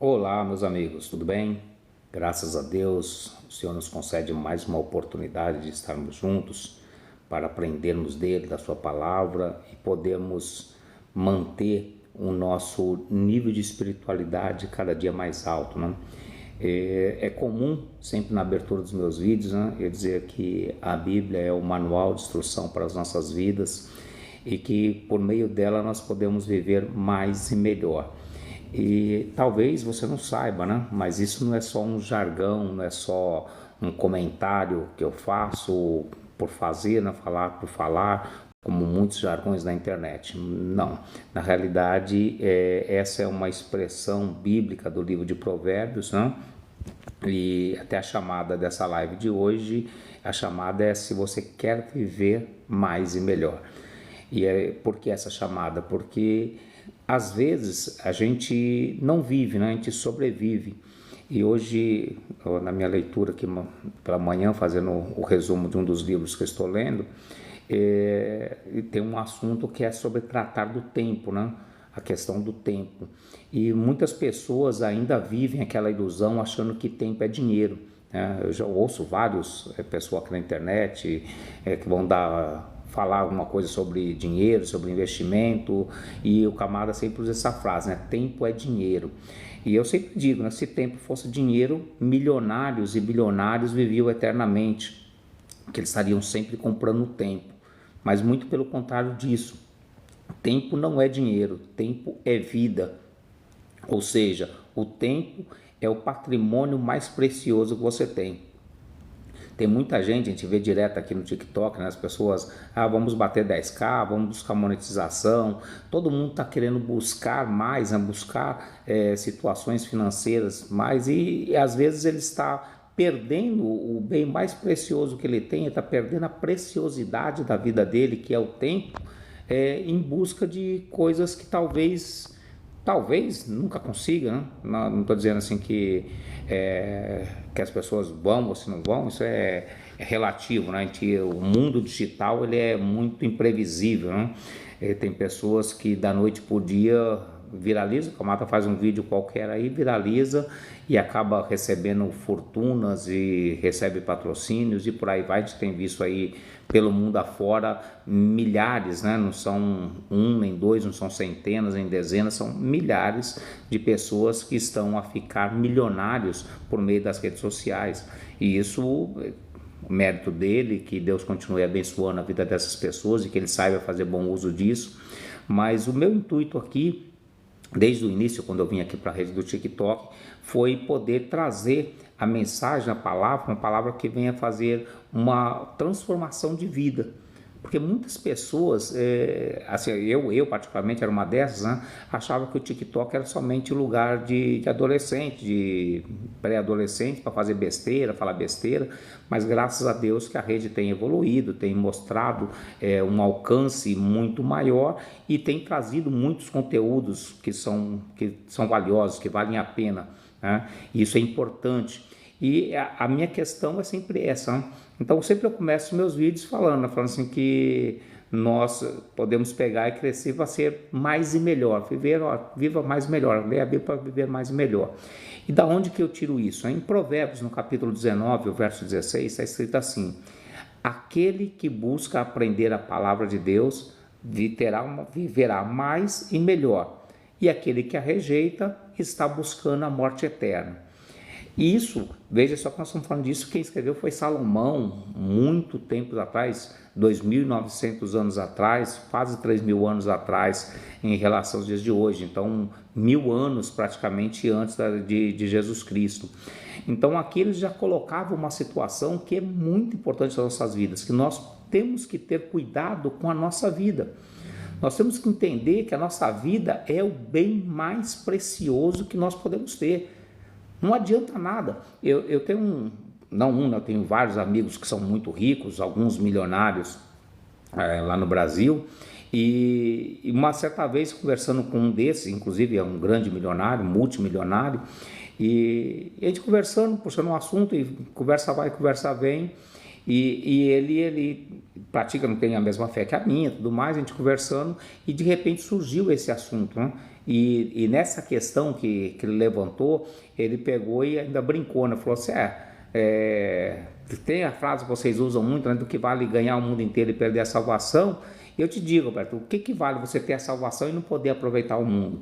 Olá, meus amigos, tudo bem? Graças a Deus, o Senhor nos concede mais uma oportunidade de estarmos juntos para aprendermos dele, da sua palavra e podermos manter o nosso nível de espiritualidade cada dia mais alto, né? É comum, sempre na abertura dos meus vídeos, né, eu dizer que a Bíblia é o manual de instrução para as nossas vidas e que por meio dela nós podemos viver mais e melhor. E talvez você não saiba, né? Mas isso não é só um jargão, não é só um comentário que eu faço por fazer, né? Falar por falar, como muitos jargões na internet. Não, na realidade, essa é uma expressão bíblica do livro de Provérbios, né? E até a chamada dessa live de hoje, a chamada é se você quer viver mais e melhor. E por que essa chamada? Porque às vezes a gente não vive, né? A gente sobrevive. E hoje, na minha leitura aqui pela manhã, fazendo o resumo de um dos livros que eu estou lendo, tem um assunto que é sobre tratar do tempo, né? A questão do tempo. E muitas pessoas ainda vivem aquela ilusão achando que tempo é dinheiro. Eu já ouço várias pessoas aqui na internet que vão falar alguma coisa sobre dinheiro, sobre investimento, e o camarada sempre usa essa frase, né? Tempo é dinheiro. E eu sempre digo, né? Se tempo fosse dinheiro, milionários e bilionários viviam eternamente, que eles estariam sempre comprando tempo. Mas muito pelo contrário disso. Tempo não é dinheiro, tempo é vida. Ou seja, o tempo é o patrimônio mais precioso que você tem. Tem muita gente, a gente vê direto aqui no TikTok, né, as pessoas, vamos bater 10k, vamos buscar monetização, todo mundo está querendo buscar mais, né, buscar situações financeiras mais e às vezes ele está perdendo o bem mais precioso que ele tem, está perdendo a preciosidade da vida dele, que é o tempo, em busca de coisas que talvez nunca consiga, né? Não estou dizendo assim que as pessoas vão ou se não vão, isso é relativo, né? O mundo digital ele é muito imprevisível, né? Tem pessoas que da noite por dia viraliza, o camarada faz um vídeo qualquer aí, viraliza e acaba recebendo fortunas e recebe patrocínios e por aí vai. A gente tem visto aí pelo mundo afora milhares, né? Não são um nem dois, não são centenas nem dezenas, são milhares de pessoas que estão a ficar milionários por meio das redes sociais. E isso, o mérito dele, que Deus continue abençoando a vida dessas pessoas e que ele saiba fazer bom uso disso. Mas o meu intuito aqui, desde o início, quando eu vim aqui para a rede do TikTok, foi poder trazer a mensagem, a palavra, uma palavra que venha fazer uma transformação de vida. Porque muitas pessoas, assim, eu particularmente era uma dessas, né, achava que o TikTok era somente lugar de adolescente, de pré-adolescente, para fazer besteira, falar besteira, mas graças a Deus que a rede tem evoluído, tem mostrado um alcance muito maior e tem trazido muitos conteúdos que são valiosos, que valem a pena, né? Isso é importante. E a minha questão é sempre essa, né? Então sempre eu começo meus vídeos falando assim que nós podemos pegar e crescer para ser mais e melhor, viva mais e melhor, leia a Bíblia para viver mais e melhor. E da onde que eu tiro isso? Em Provérbios, no capítulo 19, o verso 16, está escrito assim: aquele que busca aprender a palavra de Deus viverá mais e melhor, e aquele que a rejeita está buscando a morte eterna. Isso, veja só que nós estamos falando disso, quem escreveu foi Salomão, muito tempo atrás, 2.900 anos atrás, quase 3.000 anos atrás, em relação aos dias de hoje, então 1.000 anos praticamente antes de Jesus Cristo. Então aqui eles já colocavam uma situação que é muito importante nas nossas vidas, que nós temos que ter cuidado com a nossa vida. Nós temos que entender que a nossa vida é o bem mais precioso que nós podemos ter. Não adianta nada. Eu tenho eu tenho vários amigos que são muito ricos, alguns milionários lá no Brasil, e uma certa vez conversando com um desses, inclusive é um grande milionário, multimilionário, e a gente conversando, puxando um assunto, e conversa vai, conversa vem, e ele pratica, não tem a mesma fé que a minha, tudo mais, a gente conversando, e de repente surgiu esse assunto, né? E nessa questão que ele levantou, ele pegou e ainda brincou, né? Falou assim, tem a frase que vocês usam muito, né, do que vale ganhar o mundo inteiro e perder a salvação. E eu te digo, Roberto, o que vale você ter a salvação e não poder aproveitar o mundo?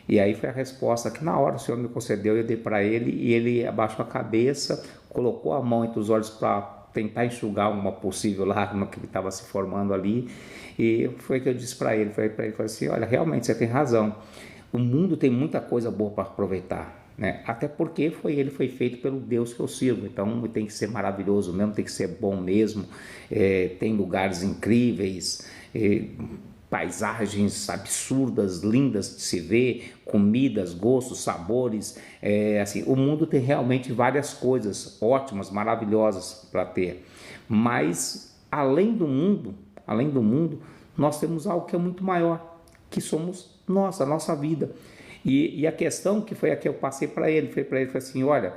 E aí foi a resposta que na hora o Senhor me concedeu, eu dei para ele, e ele abaixou a cabeça, colocou a mão entre os olhos para tentar enxugar uma possível lágrima que estava se formando ali. E foi que eu disse para ele, falei assim, olha, realmente você tem razão, o mundo tem muita coisa boa para aproveitar, né? Até porque ele foi feito pelo Deus que eu sirvo, então tem que ser maravilhoso mesmo, tem que ser bom mesmo, tem lugares incríveis, paisagens absurdas, lindas de se ver, comidas, gostos, sabores, assim, o mundo tem realmente várias coisas ótimas, maravilhosas para ter, mas além do mundo, nós temos algo que é muito maior, que somos nós, a nossa vida. E a questão que foi a que eu passei para ele, foi assim, olha,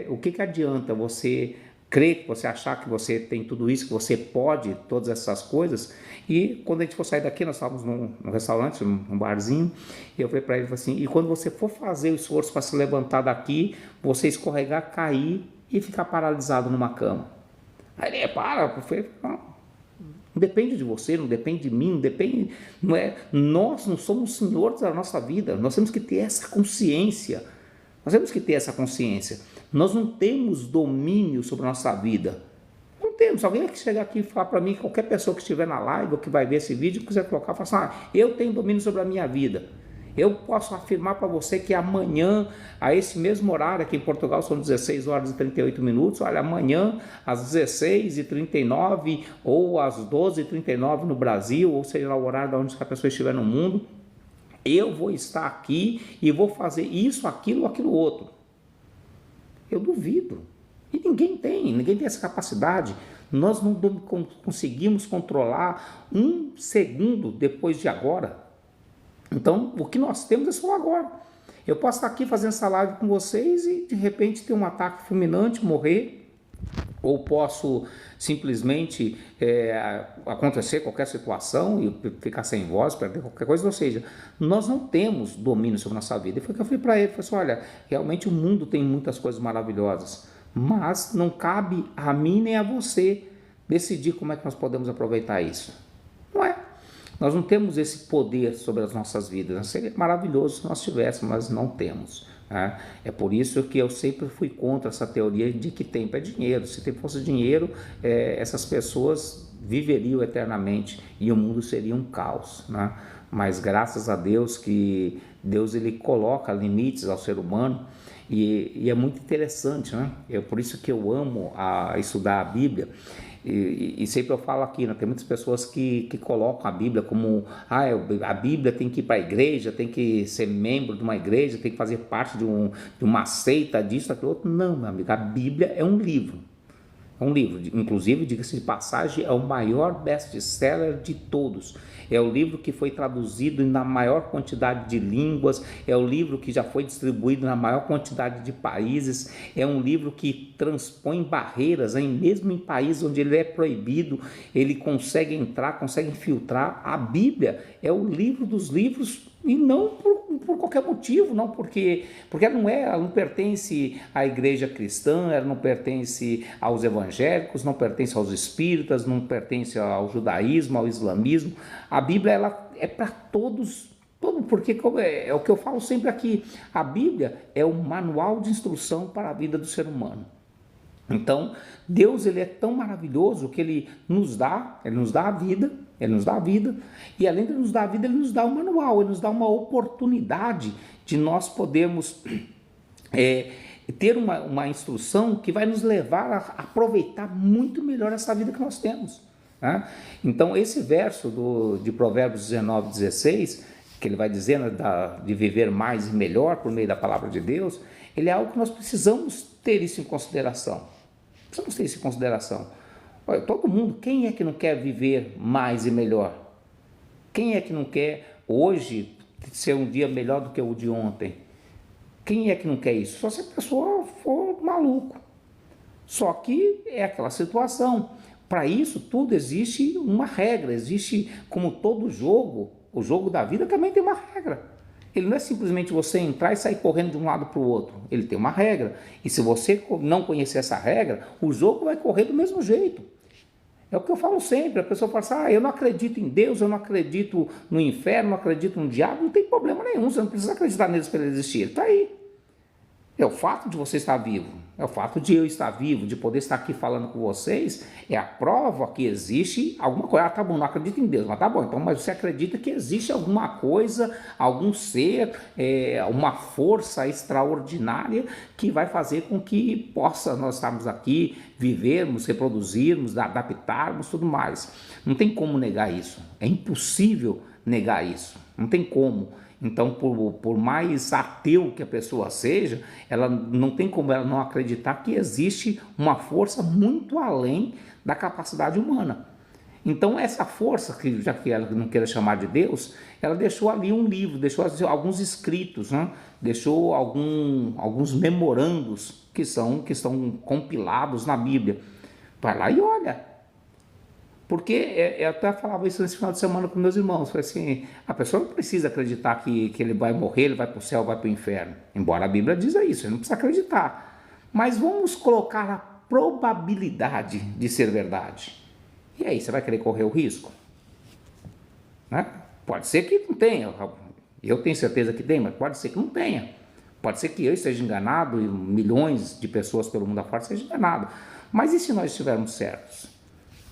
o que adianta você crer, você achar que você tem tudo isso, que você pode todas essas coisas, e quando a gente for sair daqui, nós estávamos num restaurante, num barzinho, e eu falei para ele assim, e quando você for fazer o esforço para se levantar daqui, você escorregar, cair e ficar paralisado numa cama. Aí ele, eu falei, não depende de você, não depende de mim, nós não somos senhores da nossa vida, nós temos que ter essa consciência, nós não temos domínio sobre a nossa vida, não temos. Alguém que chegar aqui e falar para mim, qualquer pessoa que estiver na live ou que vai ver esse vídeo, quiser colocar, fala assim, eu tenho domínio sobre a minha vida. Eu posso afirmar para você que amanhã, a esse mesmo horário, aqui em Portugal são 16 horas e 38 minutos, olha, amanhã às 16h39 ou às 12h39 no Brasil, ou seja, o horário de onde a pessoa estiver no mundo, eu vou estar aqui e vou fazer isso, aquilo outro. Eu duvido. E ninguém tem essa capacidade. Nós não conseguimos controlar um segundo depois de agora. Então, o que nós temos é só agora. Eu posso estar aqui fazendo essa live com vocês e de repente ter um ataque fulminante, morrer, ou posso simplesmente acontecer qualquer situação e ficar sem voz, perder qualquer coisa. Ou seja, nós não temos domínio sobre a nossa vida. E foi o que eu falei para ele, falei assim, olha, realmente o mundo tem muitas coisas maravilhosas, mas não cabe a mim nem a você decidir como é que nós podemos aproveitar isso. Não é? Nós não temos esse poder sobre as nossas vidas. Seria maravilhoso se nós tivéssemos, mas não temos. Né? É por isso que eu sempre fui contra essa teoria de que tempo é dinheiro. Se tempo fosse dinheiro, essas pessoas viveriam eternamente e o mundo seria um caos. Né? Mas graças a Deus que Deus ele coloca limites ao ser humano e é muito interessante. Né? É por isso que eu amo estudar a Bíblia. E sempre eu falo aqui, né, tem muitas pessoas que colocam a Bíblia como a Bíblia tem que ir para a igreja, tem que ser membro de uma igreja, tem que fazer parte de uma seita, disso, daquilo outro. Não, meu amigo, a Bíblia é um livro. É um livro, inclusive, diga-se de passagem, é o maior best-seller de todos. É o livro que foi traduzido na maior quantidade de línguas, é o livro que já foi distribuído na maior quantidade de países, é um livro que transpõe barreiras, mesmo em países onde ele é proibido, ele consegue entrar, consegue infiltrar. A Bíblia é o livro dos livros e não por qualquer motivo, não porque ela não pertence à igreja cristã, ela não pertence aos evangélicos, não pertence aos espíritas, não pertence ao judaísmo, ao islamismo. A Bíblia ela é para todos, porque é o que eu falo sempre aqui, a Bíblia é o manual de instrução para a vida do ser humano. Então, Deus ele é tão maravilhoso que ele nos dá a vida, e além de nos dar a vida, ele nos dá um manual, ele nos dá uma oportunidade de nós podermos ter uma instrução que vai nos levar a aproveitar muito melhor essa vida que nós temos. Né? Então, esse verso de Provérbios 19:16, que ele vai dizendo de viver mais e melhor por meio da palavra de Deus, ele é algo que nós precisamos ter isso em consideração. Olha, todo mundo, quem é que não quer viver mais e melhor? Quem é que não quer hoje ser um dia melhor do que o de ontem? Quem é que não quer isso? Só se a pessoa for maluco. Só que é aquela situação. Para isso tudo existe uma regra, existe como todo jogo, o jogo da vida também tem uma regra. Ele não é simplesmente você entrar e sair correndo de um lado para o outro. Ele tem uma regra. E se você não conhecer essa regra, o jogo vai correr do mesmo jeito. É o que eu falo sempre. A pessoa fala assim, eu não acredito em Deus, eu não acredito no inferno, não acredito no diabo. Não tem problema nenhum, você não precisa acreditar neles para ele existir. Ele está aí. É o fato de você estar vivo, é o fato de eu estar vivo, de poder estar aqui falando com vocês, é a prova que existe alguma coisa. Tá bom, não acredito em Deus, mas tá bom, então, mas você acredita que existe alguma coisa, algum ser, uma força extraordinária que vai fazer com que possa nós estarmos aqui, vivermos, reproduzirmos, adaptarmos, tudo mais. Não tem como negar isso, é impossível negar isso, não tem como. Então, por mais ateu que a pessoa seja, ela não tem como ela não acreditar que existe uma força muito além da capacidade humana. Então, essa força, que já que ela não queira chamar de Deus, ela deixou ali um livro, deixou alguns escritos, né? Deixou alguns memorandos que estão compilados na Bíblia. Vai lá e olha. Porque eu até falava isso nesse final de semana com meus irmãos. Falei assim, a pessoa não precisa acreditar que ele vai morrer, ele vai para o céu, vai para o inferno. Embora a Bíblia diza isso, ele não precisa acreditar. Mas vamos colocar a probabilidade de ser verdade. E aí, você vai querer correr o risco? Né? Pode ser que não tenha. Eu tenho certeza que tem, mas pode ser que não tenha. Pode ser que eu esteja enganado e milhões de pessoas pelo mundo afora estejam enganadas. Mas e se nós estivermos certos?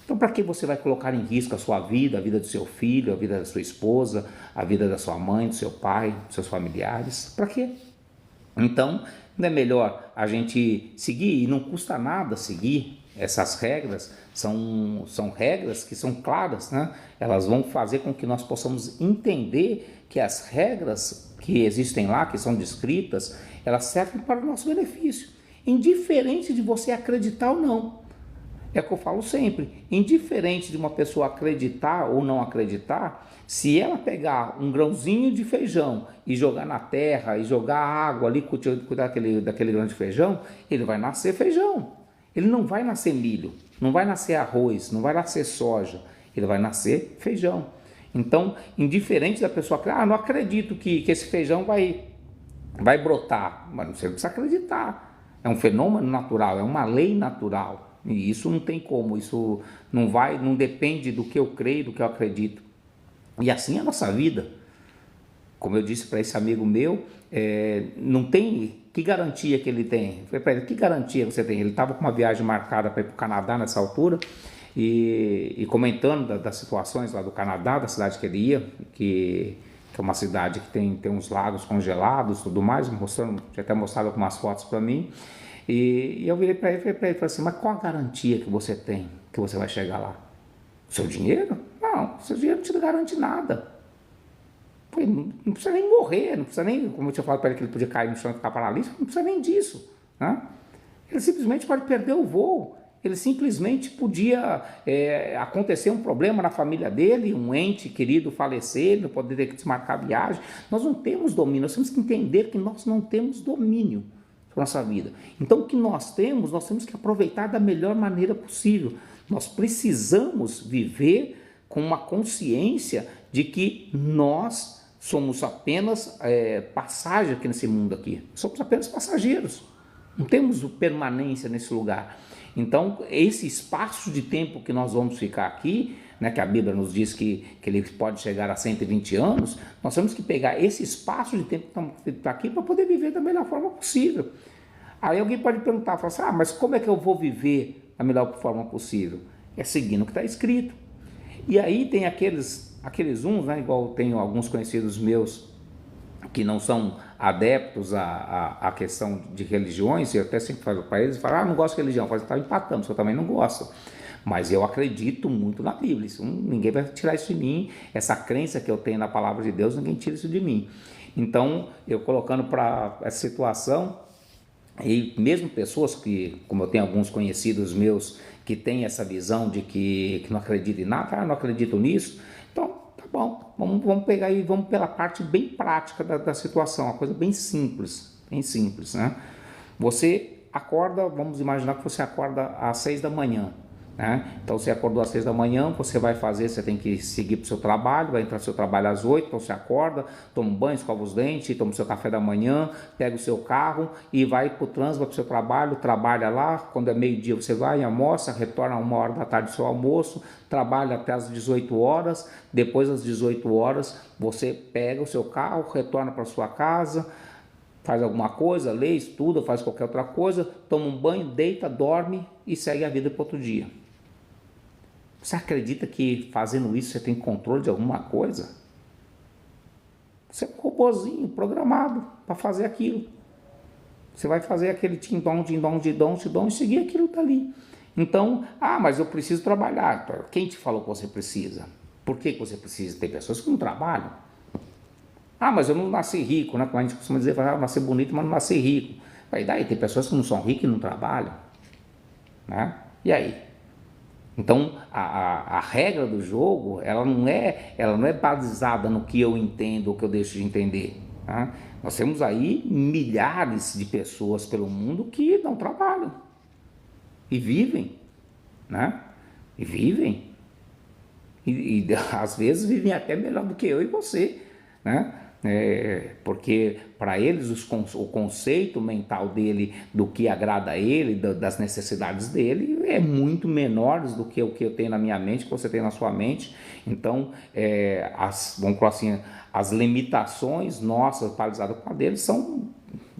Então, para que você vai colocar em risco a sua vida, a vida do seu filho, a vida da sua esposa, a vida da sua mãe, do seu pai, dos seus familiares? Para quê? Então, não é melhor a gente seguir, e não custa nada seguir essas regras, são regras que são claras, né? Elas vão fazer com que nós possamos entender que as regras que existem lá, que são descritas, elas servem para o nosso benefício, indiferente de você acreditar ou não. É o que eu falo sempre, indiferente de uma pessoa acreditar ou não acreditar, se ela pegar um grãozinho de feijão e jogar na terra e jogar água ali, cuidar daquele grão de feijão, ele vai nascer feijão. Ele não vai nascer milho, não vai nascer arroz, não vai nascer soja, ele vai nascer feijão. Então, indiferente da pessoa, não acredito que esse feijão vai brotar, mas você não precisa acreditar. É um fenômeno natural, é uma lei natural. E isso não tem como, isso não depende do que eu creio, do que eu acredito. E assim é a nossa vida. Como eu disse para esse amigo meu, não tem, que garantia que ele tem? Eu falei para ele, que garantia você tem? Ele estava com uma viagem marcada para ir para o Canadá nessa altura, e comentando das situações lá do Canadá, da cidade que ele ia, que é uma cidade que tem uns lagos congelados e tudo mais, tinha até mostrado algumas fotos para mim. E eu virei para ele e falei assim, mas qual a garantia que você tem que você vai chegar lá? O seu dinheiro? Não, o seu dinheiro não te garante nada. Não precisa nem morrer, não precisa nem, como eu tinha falado para ele que ele podia cair no chão e ficar paralítico, não precisa nem disso. Né? Ele simplesmente pode perder o voo, ele simplesmente podia acontecer um problema na família dele, um ente querido falecer, ele poder ter que desmarcar a viagem. Nós não temos domínio, nós temos que entender que nós não temos domínio sobre a nossa vida. Então o que nós temos que aproveitar da melhor maneira possível. Nós precisamos viver com uma consciência de que nós somos apenas passagem aqui nesse mundo aqui. Somos apenas passageiros. Não temos permanência nesse lugar. Então, esse espaço de tempo que nós vamos ficar aqui, né, que a Bíblia nos diz que ele pode chegar a 120 anos, nós temos que pegar esse espaço de tempo que está aqui para poder viver da melhor forma possível. Aí alguém pode perguntar, falar assim, mas como é que eu vou viver da melhor forma possível? É seguindo o que está escrito. E aí tem aqueles uns, né, igual tenho alguns conhecidos meus que não são adeptos à questão de religiões, eu até sempre falo para eles, não gosto de religião, eu falo, empatamos, eu também não gosto, mas eu acredito muito na Bíblia, ninguém vai tirar isso de mim, essa crença que eu tenho na palavra de Deus, ninguém tira isso de mim. Então, eu colocando para essa situação, e mesmo pessoas que, como eu tenho alguns conhecidos meus, que têm essa visão de que não acreditam em nada, não acredito nisso, então, tá bom, vamos pegar e vamos pela parte bem prática da situação, uma coisa bem simples, né? Você acorda, vamos imaginar que você acorda às 6 da manhã, né? Então você acordou às 6 da manhã, você vai fazer, você tem que seguir para o seu trabalho, vai entrar no seu trabalho às 8, então você acorda, toma um banho, escova os dentes, toma o seu café da manhã, pega o seu carro e vai para o trânsito, vai para o seu trabalho, trabalha lá, quando é meio-dia você vai, almoça, retorna 1h da tarde do seu almoço, trabalha até às 18 horas, depois das 18 horas você pega o seu carro, retorna para sua casa, faz alguma coisa, lê, estuda, faz qualquer outra coisa, toma um banho, deita, dorme e segue a vida para outro dia. Você acredita que fazendo isso você tem controle de alguma coisa? Você é um robozinho programado para fazer aquilo. Você vai fazer aquele tim-dom e seguir aquilo dali. Então, mas eu preciso trabalhar. Quem te falou que você precisa? Por que você precisa? Tem pessoas que não trabalham. Mas eu não nasci rico, né? Como a gente costuma dizer, eu nasci bonito, mas não nasci rico. E daí, tem pessoas que não são ricas e não trabalham. Né? E aí? Então, a regra do jogo, ela não é baseada no que eu entendo ou que eu deixo de entender. Tá? Nós temos aí milhares de pessoas pelo mundo que não trabalham e vivem, né? E vivem. E às vezes vivem até melhor do que eu e você, né? Porque para eles o conceito mental dele do que agrada a ele, das necessidades dele, é muito menores do que o que eu tenho na minha mente, que você tem na sua mente. Então, vamos falar assim, as limitações nossas paralisadas com a deles são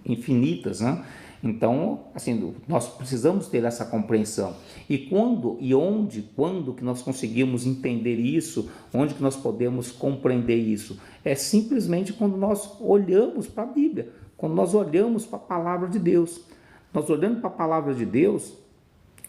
infinitas, né? Então, assim, nós precisamos ter essa compreensão. E quando que nós conseguimos entender isso, onde que nós podemos compreender isso? É simplesmente quando nós olhamos para a Bíblia, quando nós olhamos para a palavra de Deus. Nós olhando para a palavra de Deus,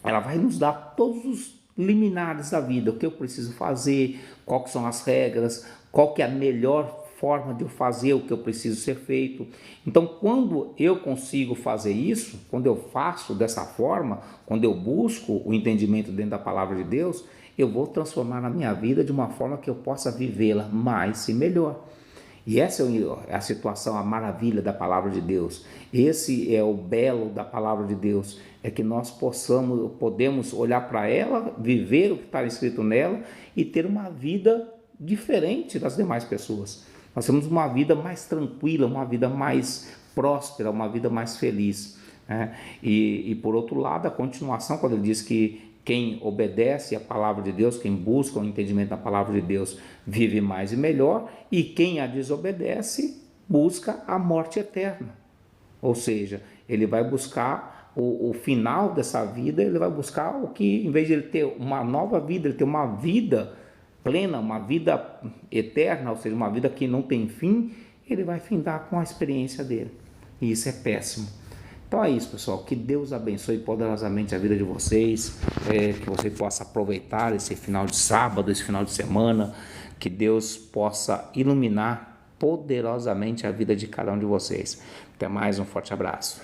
ela vai nos dar todos os liminares da vida, o que eu preciso fazer, quais são as regras, qual que é a melhor forma de eu fazer o que eu preciso ser feito. Então, quando eu consigo fazer isso, quando eu faço dessa forma, quando eu busco o entendimento dentro da palavra de Deus, eu vou transformar na minha vida de uma forma que eu possa vivê-la mais e melhor. E essa é a situação, a maravilha da palavra de Deus. Esse é o belo da palavra de Deus, é que nós podemos olhar para ela, viver o que está escrito nela e ter uma vida diferente das demais pessoas. Nós temos uma vida mais tranquila, uma vida mais próspera, uma vida mais feliz, né? E por outro lado, a continuação, quando ele diz que quem obedece à palavra de Deus, quem busca o entendimento da palavra de Deus, vive mais e melhor, e quem a desobedece, busca a morte eterna. Ou seja, ele vai buscar o final dessa vida, ele vai buscar o que, em vez de ele ter uma nova vida, ele ter uma vida plena, uma vida eterna, ou seja, uma vida que não tem fim, ele vai findar com a experiência dele. E isso é péssimo. Então é isso, pessoal. Que Deus abençoe poderosamente a vida de vocês, que você possa aproveitar esse final de sábado, esse final de semana, que Deus possa iluminar poderosamente a vida de cada um de vocês. Até mais, um forte abraço.